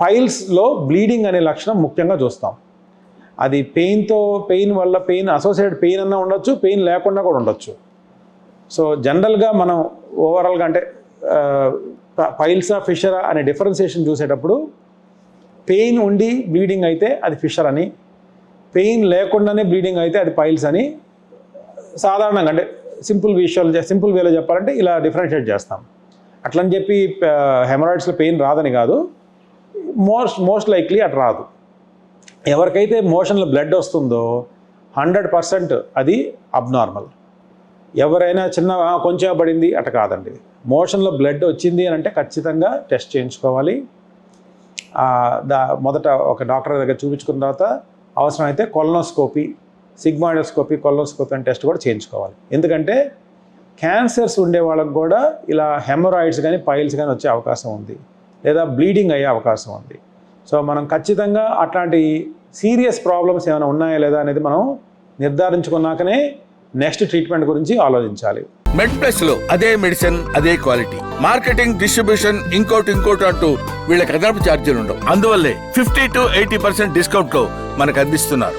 పైల్స్లో bleeding అనే లక్షణం ముఖ్యంగా చూస్తాం. అది పెయిన్ వల్ల అసోసియేటెడ్ పెయిన్ అన్నా ఉండొచ్చు, పెయిన్ లేకుండా కూడా ఉండొచ్చు. సో జనరల్గా మనం ఓవరాల్గా అంటే పైల్సా ఫిషరా అనే డిఫరెన్సియేషన్ చూసేటప్పుడు పెయిన్ ఉండి బ్లీడింగ్ అయితే అది ఫిషర్ అని, పెయిన్ లేకుండానే బ్లీడింగ్ అయితే అది పైల్స్ అని సాధారణంగా అంటే సింపుల్ వేలో చెప్పాలంటే ఇలా డిఫరెన్షియేట్ చేస్తాం. అట్లని చెప్పి హెమరాయిడ్స్లో పెయిన్ రాదని కాదు, మోస్ట్ లైక్లీ అటు రాదు. ఎవరికైతే మోషన్లో బ్లడ్ వస్తుందో 100% అది అబ్నార్మల్. ఎవరైనా కొంచెం పడింది అట కాదండి. మోషన్లో బ్లడ్ వచ్చింది అని అంటే ఖచ్చితంగా టెస్ట్ చేయించుకోవాలి. మొదట ఒక డాక్టర్ దగ్గర చూపించుకున్న తర్వాత అవసరమైతే కొలనోస్కోపీ, సిగ్మాయిడోస్కోపీ, కొలనోస్కోపీ అని టెస్ట్ కూడా చేయించుకోవాలి. ఎందుకంటే క్యాన్సర్స్ ఉండే వాళ్ళకు కూడా ఇలా హెమరాయిడ్స్ కానీ పైల్స్ కానీ వచ్చే అవకాశం ఉంది, లేదా బ్లీడింగ్ అయ్యే అవకాశం ఉంది. సో మనం ఖచ్చితంగా అట్లాంటి సీరియస్ ప్రాబ్లమ్స్ ఏమైనా ఉన్నాయా లేదా అనేది మనం నిర్ధారించుకున్నాకనే నెక్స్ట్ ట్రీట్మెంట్ గురించి ఆలోచించాలి. మెడ్ప్లస్ లో అదే మెడిసిన్ అదే క్వాలిటీ, మార్కెటింగ్, డిస్ట్రిబ్యూషన్, ఇంకోటి అంటూ వీళ్ళకి అదనపు ఛార్జీలు ఉండవు. అందువల్లే 50 to 80% డిస్కౌంట్ లో మనకు అందిస్తున్నారు.